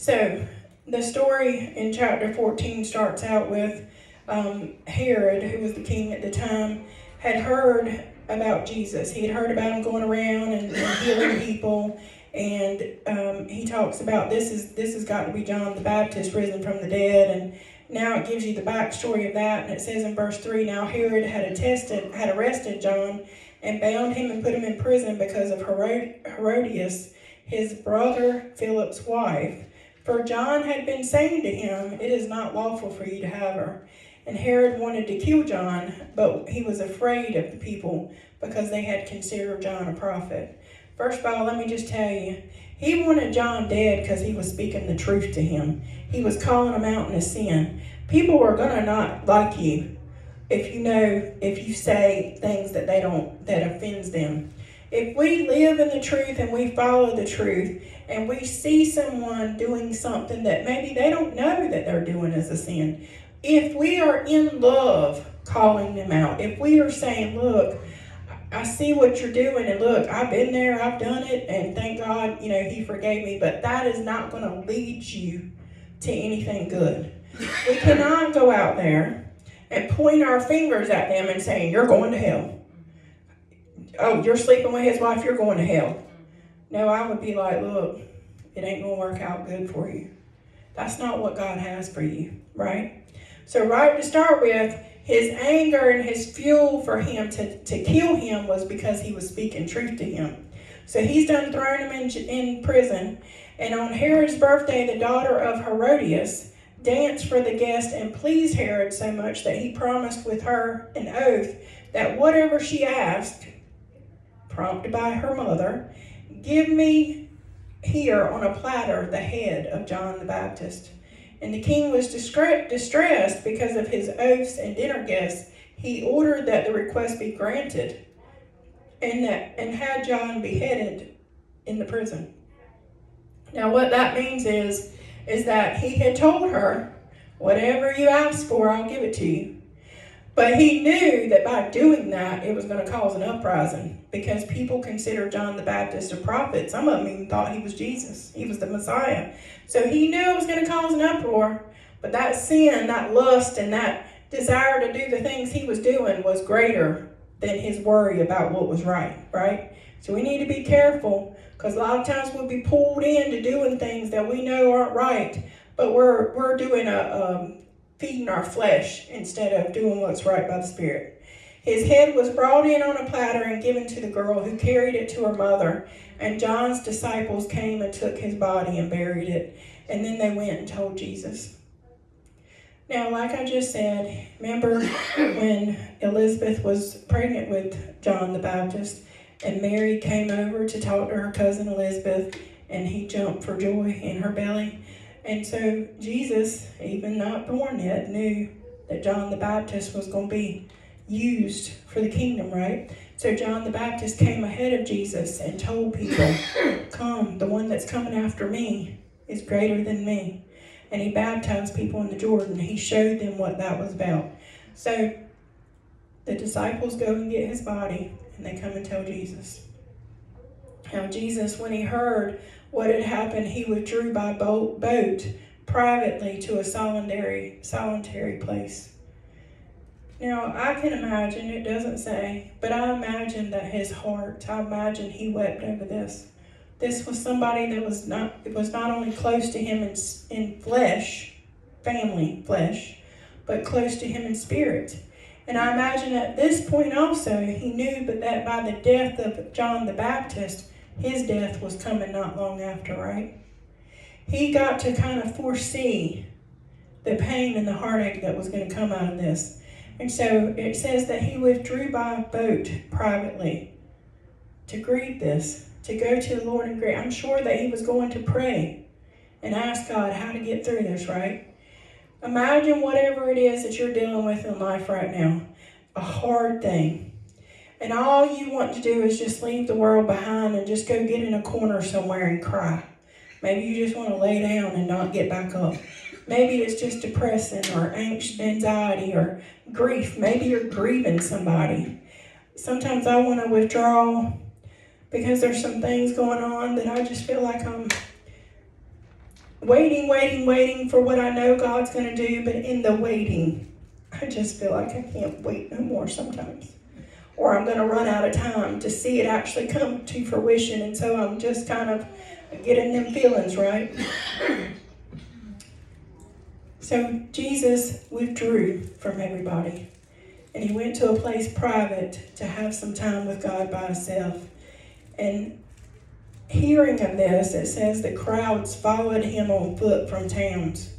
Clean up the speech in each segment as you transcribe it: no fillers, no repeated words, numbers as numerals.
So the story in chapter 14 starts out with Herod, who was the king at the time, had heard about Jesus. He had heard about him going around and healing people, and he talks about this has got to be John the Baptist risen from the dead. And now it gives you the backstory of that, and it says in verse 3, now Herod had arrested John and bound him and put him in prison because of Herodias, his brother Philip's wife. For John had been saying to him, it is not lawful for you to have her. And Herod wanted to kill John, but he was afraid of the people because they had considered John a prophet. First of all, let me just tell you, he wanted John dead because he was speaking the truth to him. He was calling him out in his sin. People are going to not like you if you say things that that offends them. If we live in the truth and we follow the truth and we see someone doing something that maybe they don't know that they're doing as a sin, if we are in love calling them out, if we are saying, look, I see what you're doing, and look, I've been there, I've done it, and thank God, he forgave me, but that is not going to lead you to anything good. We cannot go out there and point our fingers at them and saying, you're going to hell. Oh, you're sleeping with his wife, you're going to hell. No, I would be like, look, it ain't going to work out good for you. That's not what God has for you, right? So right to start with, his anger and his fuel for him to kill him was because he was speaking truth to him. So he's done throwing him in prison. And on Herod's birthday, the daughter of Herodias danced for the guest and pleased Herod so much that he promised with her an oath that whatever she asked, prompted by her mother, give me here on a platter the head of John the Baptist. And the king was distressed because of his oaths and dinner guests. He ordered that the request be granted and had John beheaded in the prison. Now what that means is that he had told her, whatever you ask for, I'll give it to you. But he knew that by doing that, it was going to cause an uprising because people considered John the Baptist a prophet. Some of them even thought he was Jesus. He was the Messiah. So he knew it was going to cause an uproar. But that sin, that lust, and that desire to do the things he was doing was greater than his worry about what was right? So we need to be careful because a lot of times we'll be pulled into doing things that we know aren't right. But we're doing feeding our flesh instead of doing what's right by the Spirit. His head was brought in on a platter and given to the girl, who carried it to her mother. And John's disciples came and took his body and buried it. And then they went and told Jesus. Now, like I just said, remember when Elizabeth was pregnant with John the Baptist and Mary came over to talk to her cousin Elizabeth, and he jumped for joy in her belly? And so Jesus, even not born yet, knew that John the Baptist was going to be used for the kingdom, right? So John the Baptist came ahead of Jesus and told people, come, the one that's coming after me is greater than me. And he baptized people in the Jordan. He showed them what that was about. So the disciples go and get his body, and they come and tell Jesus. Now Jesus, when he heard what had happened, he withdrew by boat privately to a solitary place. Now, I can imagine, it doesn't say, but I imagine that his heart, I imagine he wept over this. This was somebody that was not only close to him in flesh, family flesh, but close to him in spirit. And I imagine at this point also, he knew that by the death of John the Baptist, his death was coming not long after, right? He got to kind of foresee the pain and the heartache that was going to come out of this. And so it says that he withdrew by boat privately to grieve this, to go to the Lord and grieve. I'm sure that he was going to pray and ask God how to get through this, right? Imagine whatever it is that you're dealing with in life right now, a hard thing. And all you want to do is just leave the world behind and just go get in a corner somewhere and cry. Maybe you just want to lay down and not get back up. Maybe it's just depressing or anxiety or grief. Maybe you're grieving somebody. Sometimes I want to withdraw because there's some things going on that I just feel like waiting for what I know God's going to do, but in the waiting, I just feel like I can't wait no more sometimes. Or I'm going to run out of time to see it actually come to fruition, and so I'm just kind of getting them feelings, right? So Jesus withdrew from everybody, and he went to a place private to have some time with God by himself. And hearing of this, it says the crowds followed him on foot from towns.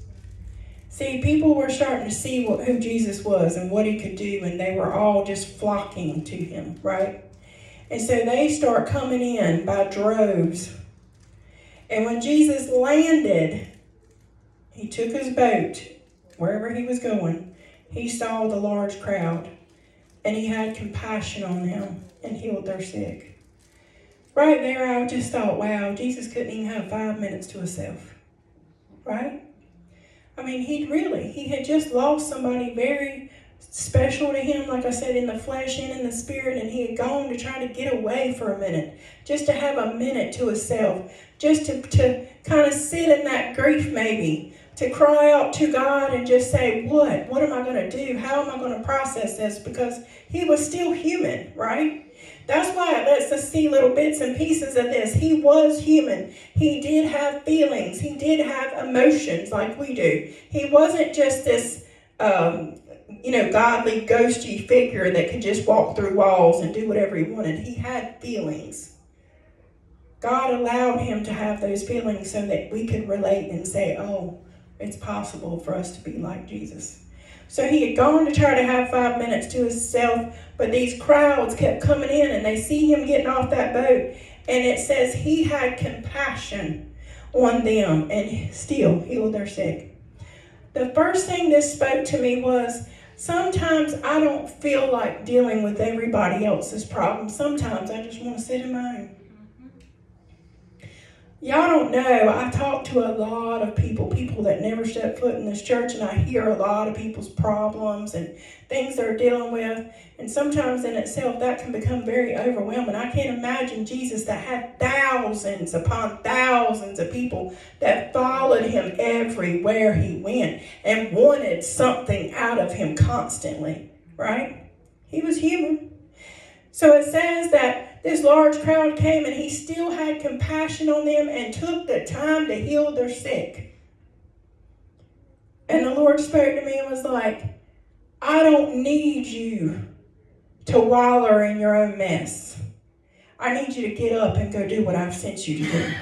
See, people were starting to see who Jesus was and what he could do, and they were all just flocking to him, right? And so they start coming in by droves. And when Jesus landed, he took his boat, wherever he was going. He saw the large crowd, and he had compassion on them and healed their sick. Right there, I just thought, wow, Jesus couldn't even have 5 minutes to himself, right? I mean, he had just lost somebody very special to him, like I said, in the flesh and in the spirit, and he had gone to try to get away for a minute, just to have a minute to himself, just to kind of sit in that grief maybe, to cry out to God and just say, what am I going to do? How am I going to process this? Because he was still human, right? That's why it lets us see little bits and pieces of this. He was human. He did have feelings. He did have emotions like we do. He wasn't just this, godly, ghosty figure that could just walk through walls and do whatever he wanted. He had feelings. God allowed him to have those feelings so that we could relate and say, oh, it's possible for us to be like Jesus. So he had gone to try to have 5 minutes to himself, but these crowds kept coming in and they see him getting off that boat. And it says he had compassion on them and still healed their sick. The first thing this spoke to me was, sometimes I don't feel like dealing with everybody else's problems. Sometimes I just want to sit in mine. Y'all don't know, I talk to a lot of people that never step foot in this church, and I hear a lot of people's problems and things they're dealing with. And sometimes in itself, that can become very overwhelming. I can't imagine Jesus that had thousands upon thousands of people that followed him everywhere he went and wanted something out of him constantly, right? He was human. So it says that this large crowd came and he still had compassion on them and took the time to heal their sick. And the Lord spoke to me and was like, I don't need you to wallow in your own mess. I need you to get up and go do what I've sent you to do.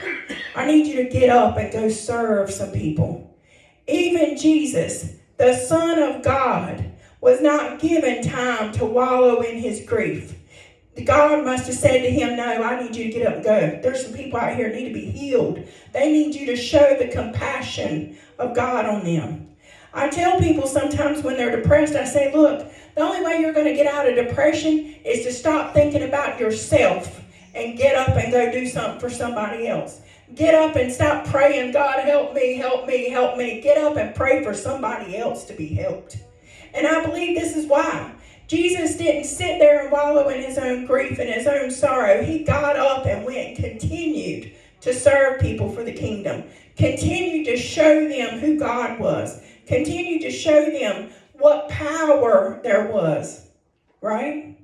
I need you to get up and go serve some people. Even Jesus, the Son of God, was not given time to wallow in his grief. God must have said to him, no, I need you to get up and go. There's some people out here that need to be healed. They need you to show the compassion of God on them. I tell people sometimes when they're depressed, I say, look, the only way you're going to get out of depression is to stop thinking about yourself and get up and go do something for somebody else. Get up and stop praying, God, help me, help me, help me. Get up and pray for somebody else to be helped. And I believe this is why. Jesus didn't sit there and wallow in his own grief and his own sorrow. He got up and went and continued to serve people for the kingdom. Continued to show them who God was. Continued to show them what power there was. Right?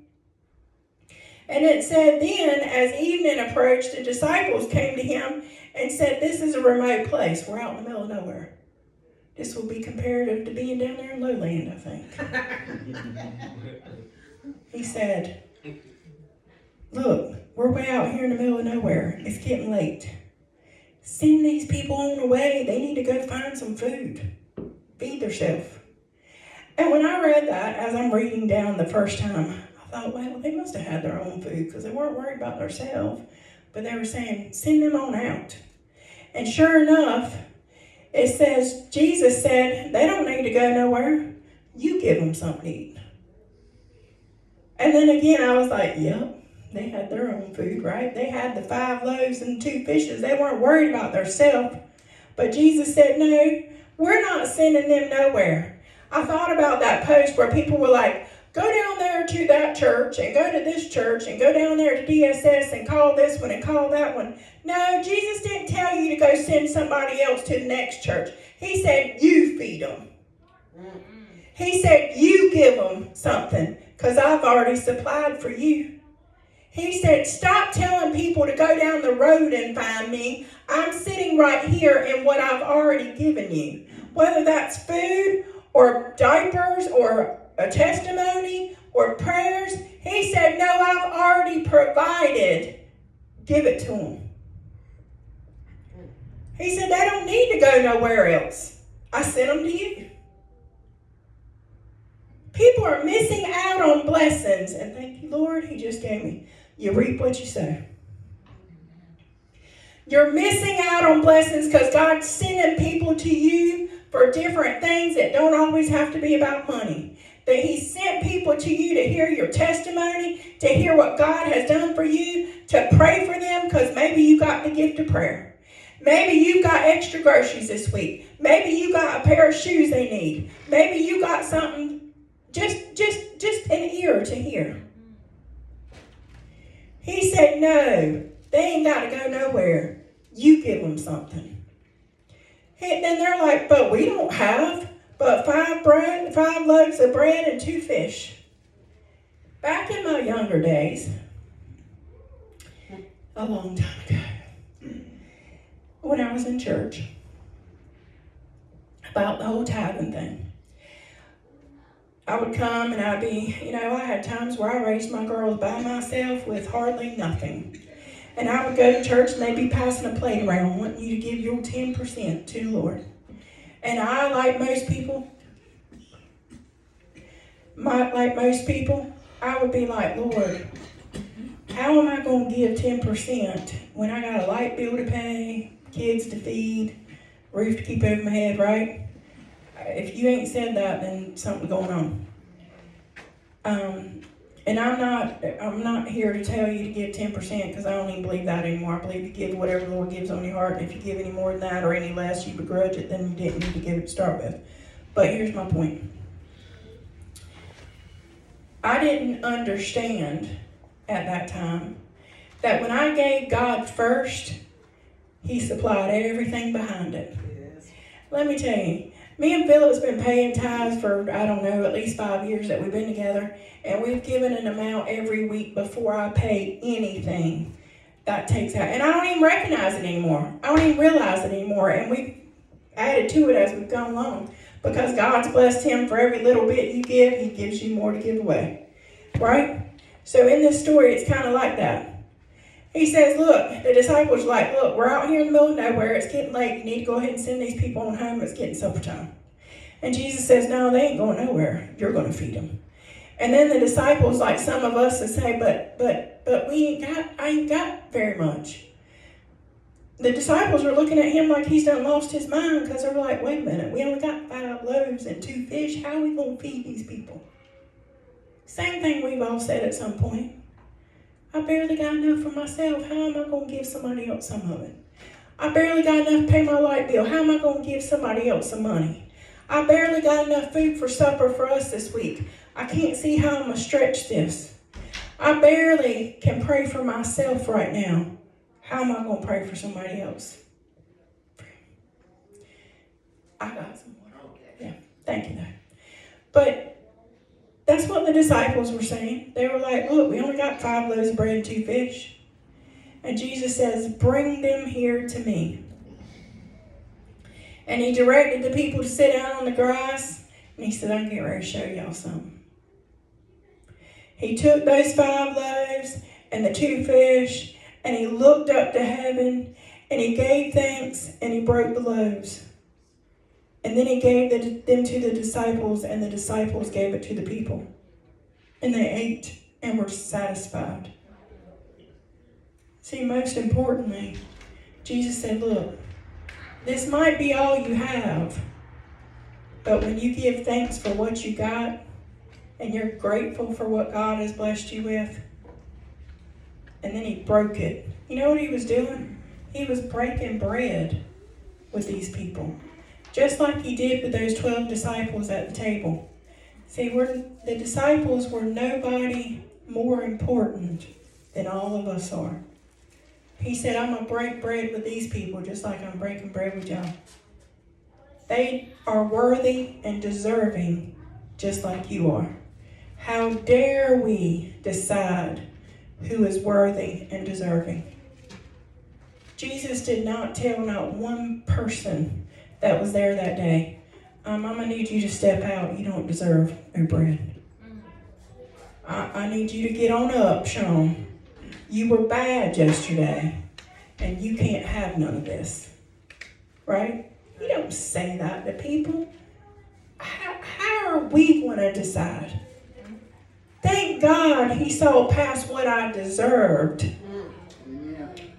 And it said then, as evening approached, the disciples came to him and said, this is a remote place. We're out in the middle of nowhere. This will be comparative to being down there in Lowland, I think. He said, look, we're way out here in the middle of nowhere. It's getting late. Send these people on the way. They need to go find some food. Feed themselves. And when I read that, as I'm reading down the first time, I thought, well, they must have had their own food because they weren't worried about themselves. But they were saying, send them on out. And sure enough, it says, Jesus said, they don't need to go nowhere. You give them something to eat. And then again, I was like, yep, they had their own food, right? They had the 5 loaves and 2 fishes. They weren't worried about themselves. But Jesus said, no, we're not sending them nowhere. I thought about that post where people were like, go down there to that church and go to this church and go down there to DSS and call this one and call that one. No, Jesus didn't tell you to go send somebody else to the next church. He said, you feed them. He said, you give them something because I've already supplied for you. He said, stop telling people to go down the road and find me. I'm sitting right here in what I've already given you. Whether that's food or diapers or a testimony or prayers. He said, no, I've already provided. Give it to them. He said, they don't need to go nowhere else. I sent them to you. People are missing out on blessings. And thank you, Lord, he just gave me. You reap what you sow. You're missing out on blessings because God's sending people to you for different things that don't always have to be about money. That he sent people to you to hear your testimony, to hear what God has done for you, to pray for them because maybe you got the gift of prayer. Maybe you got extra groceries this week. Maybe you got a pair of shoes they need. Maybe you got something, just an ear to hear. He said, no, they ain't got to go nowhere. You give them something. And then they're like, but we don't have but 5 loaves of bread and 2 fish. Back in my younger days, a long time ago, when I was in church, about the whole tithing thing, I would come and I'd be, I had times where I raised my girls by myself with hardly nothing. And I would go to church and they'd be passing a plate around, wanting you to give your 10% to the Lord. And I, like most people, I would be like, Lord, how am I going to give 10% when I got a light bill to pay, kids to feed, roof to keep over my head, right? If you ain't said that, then something's going on. And I'm not here to tell you to give 10% because I don't even believe that anymore. I believe you give whatever the Lord gives on your heart. And if you give any more than that or any less, you begrudge it, then you didn't need to give it to start with. But here's my point. I didn't understand at that time that when I gave God first, he supplied everything behind it. Yes. Let me tell you, me and Philip's been paying tithes for, at least 5 years that we've been together. And we've given an amount every week before I pay anything that takes out. And I don't even recognize it anymore. I don't even realize it anymore. And we've added to it as we've gone along. Because God's blessed him for every little bit you give, he gives you more to give away. Right? So in this story, it's kind of like that. He says, look, the disciples are like, look, we're out here in the middle of nowhere. It's getting late. You need to go ahead and send these people on home. It's getting supper time. And Jesus says, no, they ain't going nowhere. You're going to feed them. And then the disciples, like some of us, would say, but I ain't got very much. The disciples are looking at him like he's done lost his mind because they're like, wait a minute, we only got 5 loaves and 2 fish. How are we going to feed these people? Same thing we've all said at some point. I barely got enough for myself. How am I going to give somebody else some of it? I barely got enough to pay my light bill. How am I going to give somebody else some money? I barely got enough food for supper for us this week. I can't see how I'm going to stretch this. I barely can pray for myself right now. How am I going to pray for somebody else? I got some more. Yeah, thank you, though. But that's what the disciples were saying. They were like, look, we only got 5 loaves of bread and 2 fish. And Jesus says, bring them here to me. And he directed the people to sit down on the grass. And he said, I'm getting ready to show y'all something. He took those 5 loaves and the 2 fish, and he looked up to heaven, and he gave thanks, and he broke the loaves. And then he gave them to the disciples, and the disciples gave it to the people. And they ate and were satisfied. See, most importantly, Jesus said, look, this might be all you have, but when you give thanks for what you got, and you're grateful for what God has blessed you with, and then he broke it. You know what he was doing? He was breaking bread with these people. Just like he did with those 12 disciples at the table. See, the disciples were nobody more important than all of us are. He said, I'm going to break bread with these people just like I'm breaking bread with y'all. They are worthy and deserving just like you are. How dare we decide who is worthy and deserving? Jesus did not tell not one person that was there that day, I'm going to need you to step out. You don't deserve no bread. I need you to get on up, Sean. You were bad yesterday, and you can't have none of this. Right? You don't say that to people. How are we going to decide? Thank God he saw past what I deserved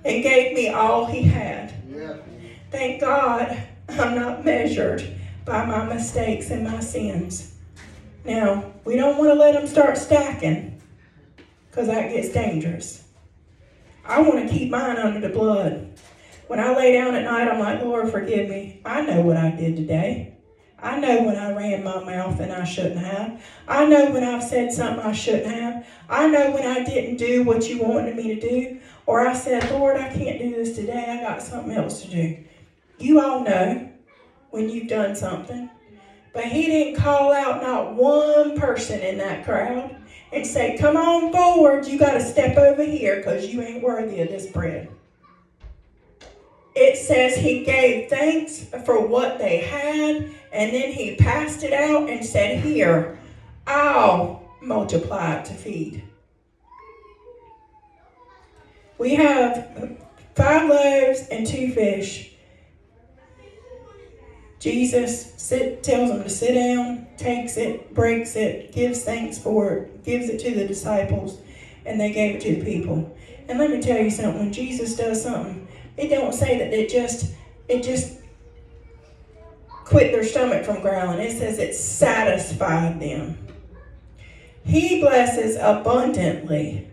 and gave me all he had. Thank God I'm not measured by my mistakes and my sins. Now, we don't want to let them start stacking because that gets dangerous. I want to keep mine under the blood. When I lay down at night, I'm like, Lord, forgive me. I know what I did today. I know when I ran my mouth and I shouldn't have. I know when I've said something I shouldn't have. I know when I didn't do what you wanted me to do. Or I said, Lord, I can't do this today. I got something else to do. You all know when you've done something. But he didn't call out not one person in that crowd and say, come on forward. You got to step over here because you ain't worthy of this bread. It says he gave thanks for what they had, and then he passed it out and said, here, I'll multiply it to feed. We have 5 loaves and 2 fish. Jesus tells them to sit down, takes it, breaks it, gives thanks for it, gives it to the disciples, and they gave it to the people. And let me tell you something, when Jesus does something, it don't say that it just quit their stomach from growling. It says it satisfied them. He blesses abundantly.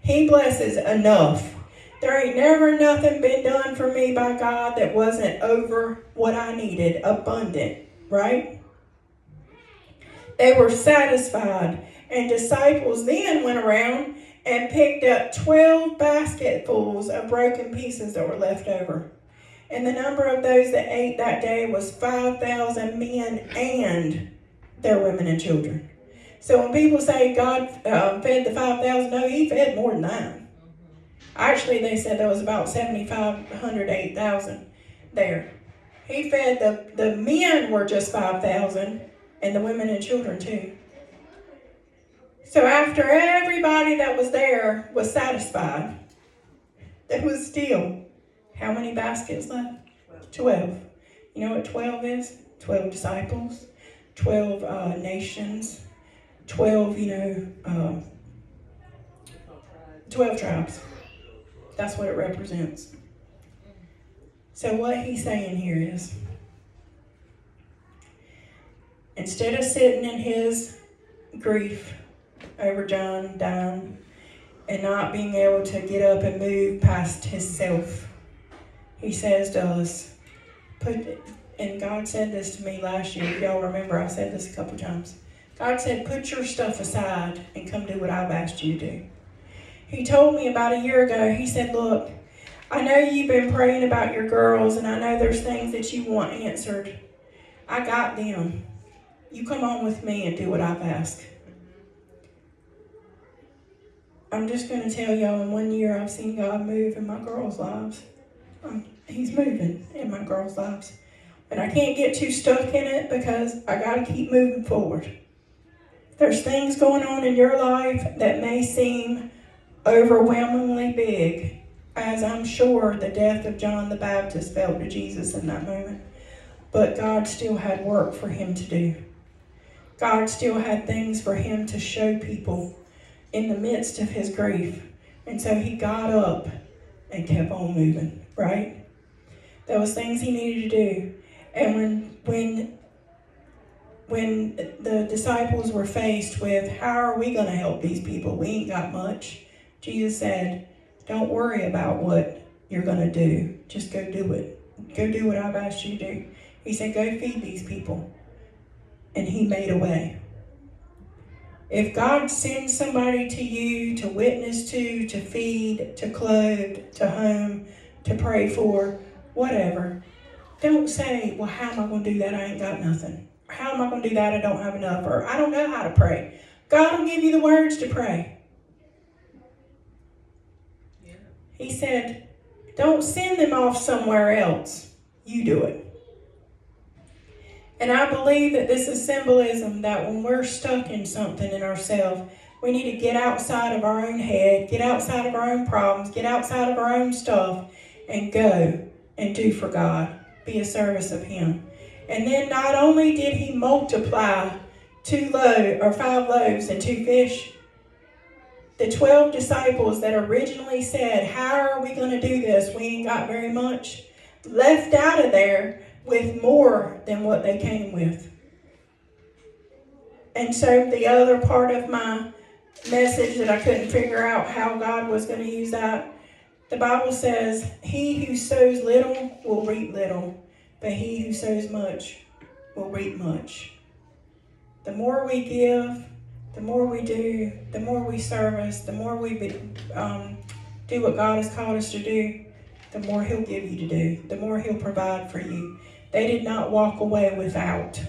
He blesses enough. There ain't never nothing been done for me by God that wasn't over what I needed. Abundant, right? They were satisfied. And disciples then went around and picked up 12 basketfuls of broken pieces that were left over. And the number of those that ate that day was 5,000 men and their women and children. So when people say God fed the 5,000, no, he fed more than that. Actually, they said there was about 7,500 to 8,000 there. He fed the men were just 5,000 and the women and children too. So after everybody that was there was satisfied, there was still how many baskets left? 12. You know what 12 is? 12 disciples, 12 nations, 12, 12 tribes. That's what it represents. So what he's saying here is, instead of sitting in his grief over John dying and not being able to get up and move past himself, he says to us, and God said this to me last year. If y'all remember, I said this a couple times. God said, put your stuff aside and come do what I've asked you to do. He told me about a year ago, he said, look, I know you've been praying about your girls, and I know there's things that you want answered. I got them. You come on with me and do what I've asked. I'm just going to tell y'all, in 1 year, I've seen God move in my girls' lives. He's moving in my girls' lives. But I can't get too stuck in it because I got to keep moving forward. There's things going on in your life that may seem overwhelmingly big, as I'm sure the death of John the Baptist felt to Jesus in that moment. But God still had work for him to do. God still had things for him to show people in the midst of his grief. And so he got up and kept on moving, right? There was things he needed to do. And when the disciples were faced with, how are we going to help these people? We ain't got much. Jesus said, don't worry about what you're going to do. Just go do it. Go do what I've asked you to do. He said, go feed these people. And he made a way. If God sends somebody to you to witness to feed, to clothe, to home, to pray for, whatever, don't say, well, how am I going to do that? I ain't got nothing. Or how am I going to do that? I don't have enough. Or I don't know how to pray. God will give you the words to pray. Yeah. He said, don't send them off somewhere else. You do it. And I believe that this is symbolism that when we're stuck in something in ourselves, we need to get outside of our own head, get outside of our own problems, get outside of our own stuff, and go and do for God. Be a service of Him. And then not only did He multiply 5 loaves and 2 fish, the 12 disciples that originally said, how are we going to do this? We ain't got very much, left out of there with more than what they came with. And so the other part of my message that I couldn't figure out how God was going to use that, the Bible says, he who sows little will reap little, but he who sows much will reap much. The more we give, the more we do, the more we service, the more we do what God has called us to do, the more He'll give you to do, the more He'll provide for you. They did not walk away without.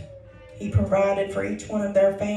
He provided for each one of their families.